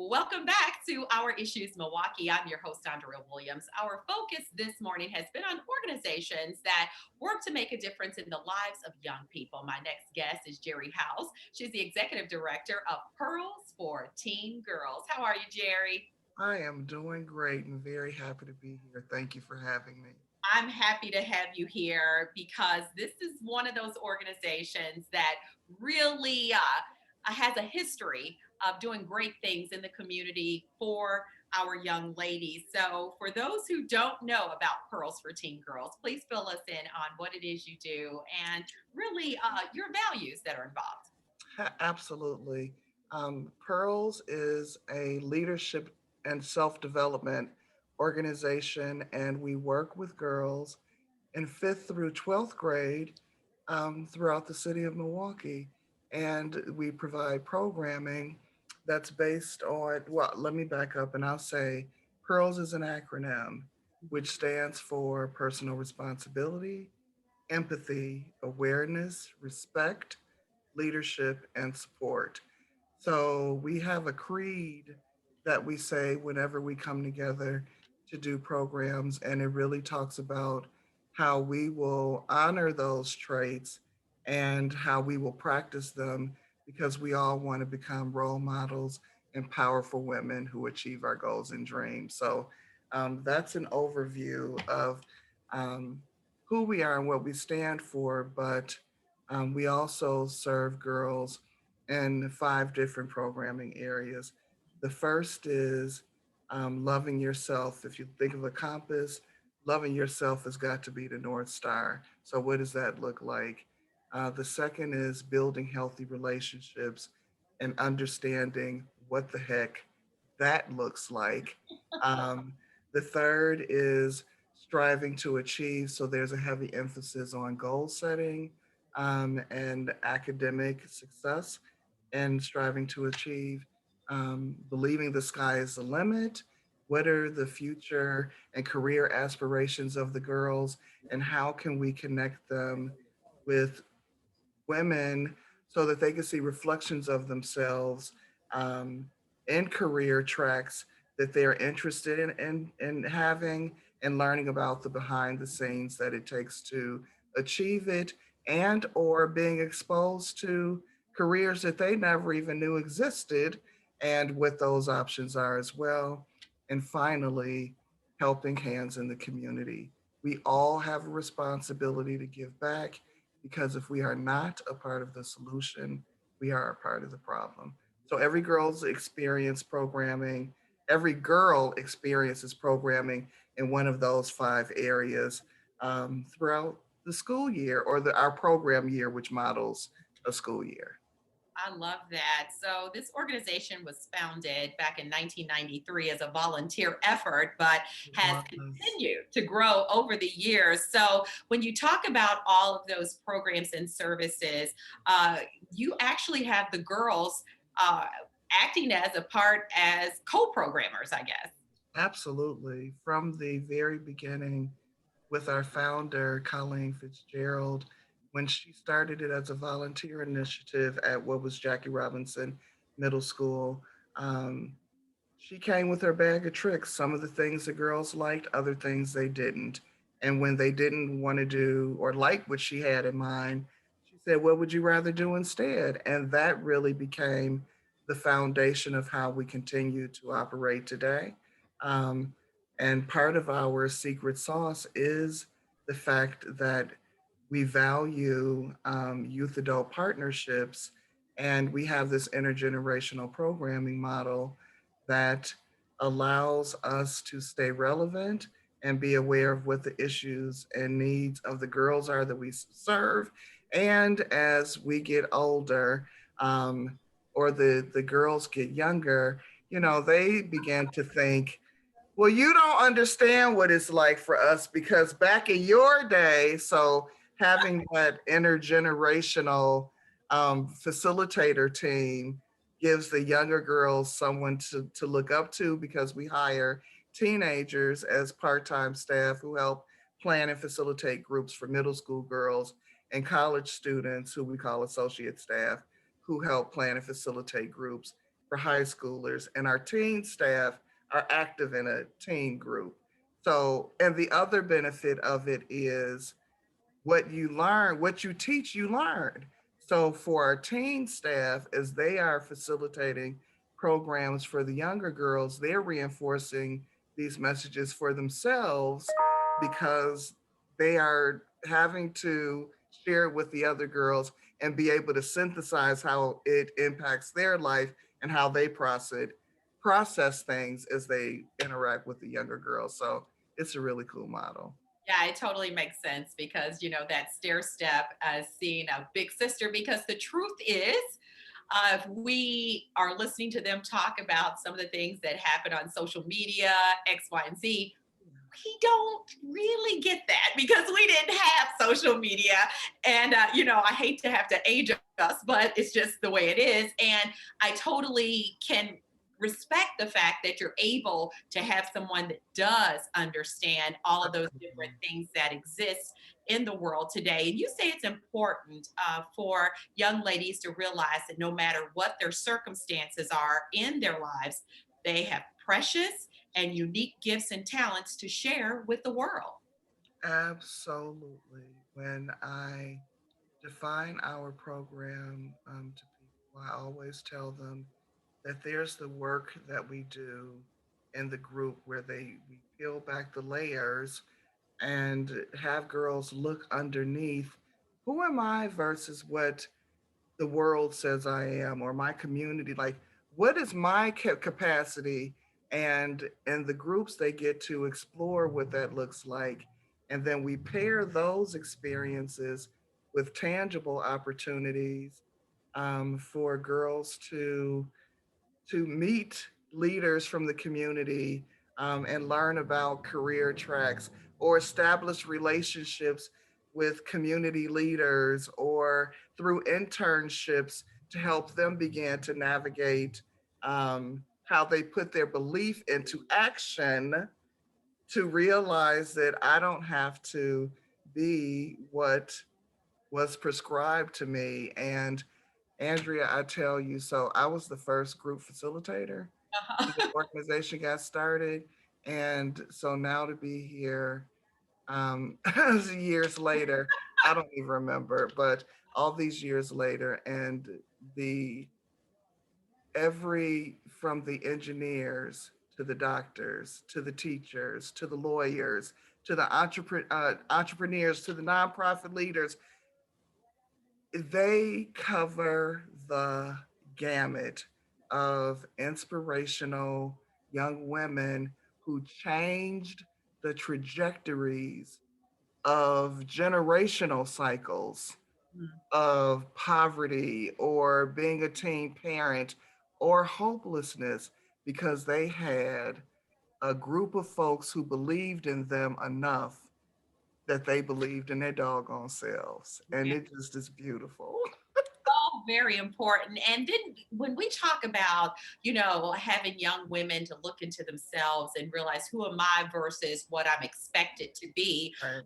Welcome back to Our Issues Milwaukee. I'm your host, Andrea Williams. Our focus this morning has been on organizations that work to make a difference in the lives of young people. My next guest is Gerry Howze. She's the executive director of Pearls for Teen Girls. How are you, Gerry? I am doing great and very happy to be here. Thank you for having me. I'm happy to have you here because this is one of those organizations that really has a history of doing great things in the community for our young ladies. So, for those who don't know about Pearls for Teen Girls, please fill us in on what it is you do and really your values that are involved. Absolutely. Pearls is a leadership and self development organization, and we work with girls in fifth through 12th grade throughout the city of Milwaukee. And we provide programming that's based on, well, let me back up and I'll say PEARLS is an acronym which stands for personal responsibility, empathy, awareness, respect, leadership, and support. So we have a creed that we say whenever we come together to do programs, and it really talks about how we will honor those traits and how we will practice them because we all want to become role models and powerful women who achieve our goals and dreams. So that's an overview of um, who we are and what we stand for, but we also serve girls in five different programming areas. The first is loving yourself. If you think of a compass, loving yourself has got to be the North Star. So, what does that look like? The second is building healthy relationships and understanding what the heck that looks like. Um, the third is striving to achieve. So, there's a heavy emphasis on goal setting and academic success and striving to achieve, believing the sky is the limit. What are the future and career aspirations of the girls, and how can we connect them with women so that they can see reflections of themselves um, in career tracks that they're interested in having and learning about the behind the scenes that it takes to achieve it and or being exposed to careers that they never even knew existed and what those options are as well. And finally, helping hands in the community. We all have a responsibility to give back because if we are not a part of the solution, we are a part of the problem. So every girl experiences programming in one of those five areas throughout the school year or our program year, which models a school year. I love that. So, this organization was founded back in 1993 as a volunteer effort, but has Was continued to grow over the years. So, when you talk about all of those programs and services, uh, you actually have the girls uh, acting as a part as co programmers, I guess. absolutely from the very beginning with our founder, Colleen Fitzgerald, when she started it as a volunteer initiative at what was Jackie Robinson Middle School. Um, she came with her bag of tricks. Some of the things the girls liked, other things they didn't. And when they didn't want to do or like what she had in mind, she said, "What would you rather do instead?" And that really became the foundation of how we continue to operate today. Um, and part of our secret sauce is the fact that we value youth adult partnerships and we have this intergenerational programming model that allows us to stay relevant and be aware of what the issues and needs of the girls are that we serve. And as we get older, um, or the girls get younger, they begin to think, well, you don't understand what it's like for us because back in your day, so having that intergenerational facilitator team gives the younger girls someone to look up to because we hire teenagers as part-time staff who help plan and facilitate groups for middle school girls and college students who we call associate staff who help plan and facilitate groups. for high schoolers, and our teen staff are active in a teen group. So, and the other benefit of it is what you learn, what you teach, you learn. So for our teen staff, as they are facilitating programs for the younger girls, they're reinforcing these messages for themselves because they are having to share it with the other girls and be able to synthesize how it impacts their life and how they process things as they interact with the younger girls. So it's a really cool model. Yeah, it totally makes sense because, that stair step as seeing a big sister, because the truth is, if we are listening to them talk about some of the things that happen on social media, X, Y, and Z, we don't really get that because we didn't have social media. And, I hate to have to age us, but it's just the way it is. And I totally can respect the fact that you're able to have someone that does understand all of those different things that exist in the world today. And you say it's important for young ladies to realize that no matter what their circumstances are in their lives, they have precious and unique gifts and talents to share with the world. Absolutely. When I define our program to people, I always tell them that there's the work that we do in the group where we peel back the layers and have girls look underneath who am I versus what the world says I am or my community. Like, what is my capacity? And in the groups, they get to explore what that looks like. And then we pair those experiences with tangible opportunities for girls to meet leaders from the community and learn about career tracks or establish relationships with community leaders or through internships to help them begin to navigate how they put their belief into action to realize that I don't have to be what was prescribed to me. And Andrea, I tell you, so I was the first group facilitator when the organization got started. And so now to be here years later, I don't even remember, but all these years later, and the every from the engineers to the doctors to the teachers to the lawyers to the entrepreneurs to the nonprofit leaders, they cover the gamut of inspirational young women who changed the trajectories of generational cycles Mm. of poverty or being a teen parent or hopelessness because they had a group of folks who believed in them enough that they believed in their doggone selves. And it just is beautiful. All very important. And then when we talk about, having young women to look into themselves and realize who am I versus what I'm expected to be, Right.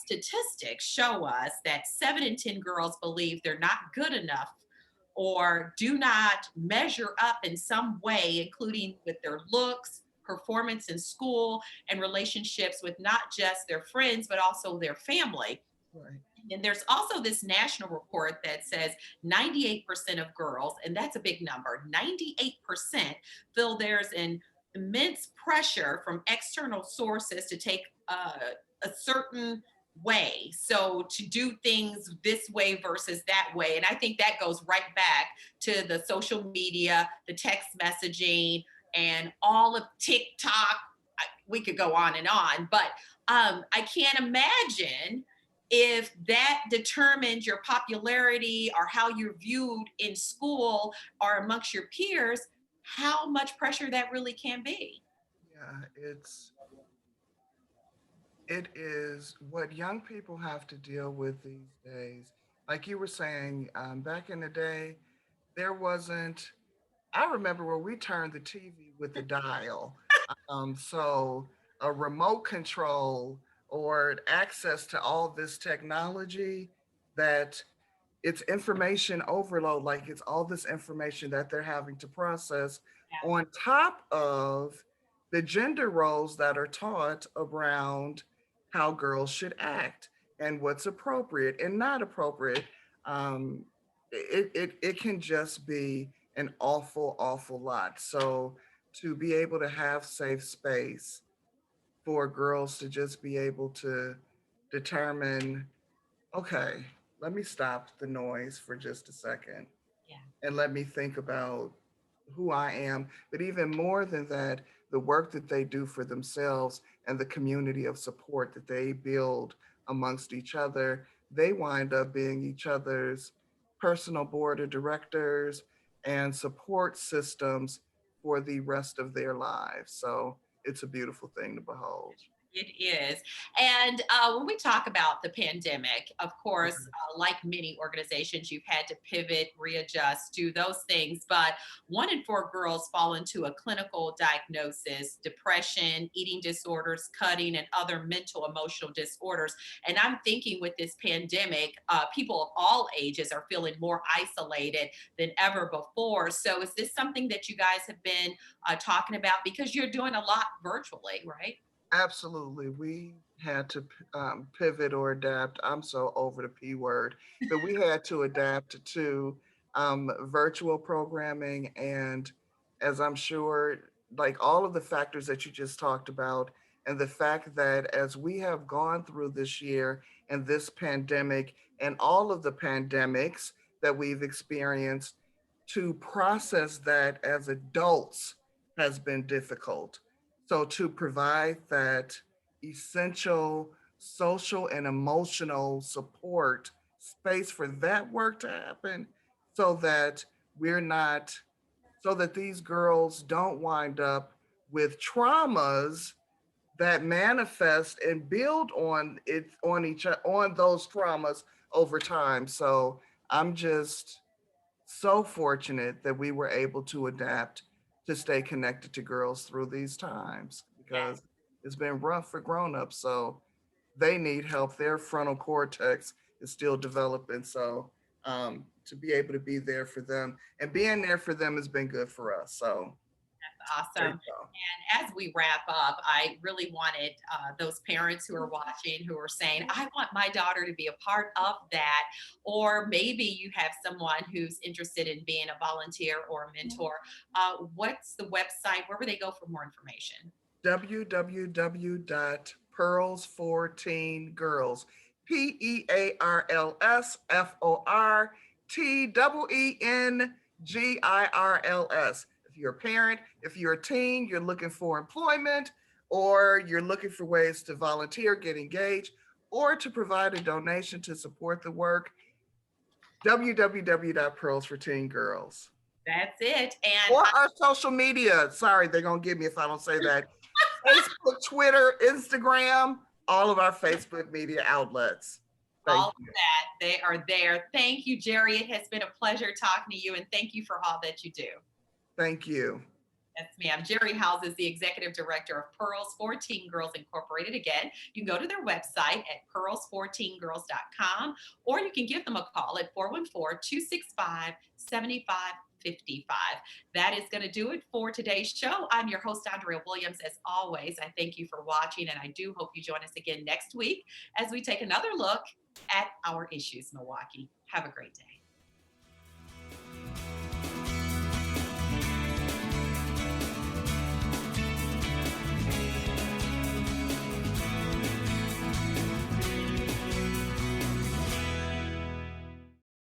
statistics show us that 7 in 10 girls believe they're not good enough or do not measure up in some way, including with their looks, performance in school, and relationships with not just their friends, but also their family. Right. And there's also this national report that says 98% of girls, and that's a big number, 98% feel there's an immense pressure from external sources to take a certain way. So to do things this way versus that way. And I think that goes right back to the social media, the text messaging, and all of TikTok. We could go on, but I can't imagine if that determines your popularity or how you're viewed in school or amongst your peers, how much pressure that really can be. Yeah, it is what young people have to deal with these days. Like you were saying, back in the day, there wasn't. I remember where we turned the TV with the dial. So a remote control or access to all this technology that it's information overload. Like it's all this information that they're having to process Yeah. on top of the gender roles that are taught around how girls should act and what's appropriate and not appropriate. Um, it can just be an awful, awful lot. So to be able to have safe space for girls to just be able to determine, okay, let me stop the noise for just a second Yeah. and let me think about who I am. But even more than that, the work that they do for themselves and the community of support that they build amongst each other, they wind up being each other's personal board of directors and support systems for the rest of their lives. So it's a beautiful thing to behold. It is. And when we talk about the pandemic, of course, like many organizations, you've had to pivot, readjust, do those things. But 1 in 4 girls fall into a clinical diagnosis: depression, eating disorders, cutting, and other mental emotional disorders. And I'm thinking with this pandemic, people of all ages are feeling more isolated than ever before. So, is this something that you guys have been talking about? Because you're doing a lot virtually, right? Absolutely. We had to pivot or adapt. I'm so over the P word, but we had to adapt to virtual programming. And as I'm sure, like all of the factors that you just talked about, and the fact that as we have gone through this year and this pandemic and all of the pandemics that we've experienced, to process that as adults has been difficult. So to provide that essential social and emotional support space for that work to happen so that we're not, so that these girls don't wind up with traumas that manifest and build on it, on on those traumas over time. So I'm just so fortunate that we were able to adapt to stay connected to girls through these times Yes. because it's been rough for grown-ups. So they need help. Their frontal cortex is still developing. So to be able to be there for them and being there for them has been good for us. So there you Awesome. go. And as we wrap up, I really wanted those parents who are watching who are saying, I want my daughter to be a part of that. Or maybe you have someone who's interested in being a volunteer or a mentor. What's the website? Where would they go for more information? www.pearls14girls, PEARLSFORTEENGIRLS. If you're a parent, if you're a teen, you're looking for employment, or you're looking for ways to volunteer, get engaged, or to provide a donation to support the work, www.pearls14girls. That's it. And Or our social media. Sorry, they're going to get me if I don't say that. Facebook, Twitter, Instagram, all of our Facebook media outlets. all Thank of you. that, they are there. Thank you, Jerry. It has been a pleasure talking to you, and thank you for all that you do. Thank you. Yes, ma'am. Gerry Howze is the executive director of Pearls 14 Girls Incorporated. Again, you can go to their website at pearls14girls.com, or you can give them a call at 414-265-7555. That is going to do it for today's show. I'm your host, Andrea Williams. As always, I thank you for watching, and I do hope you join us again next week as we take another look at our issues, Milwaukee. Have a great day.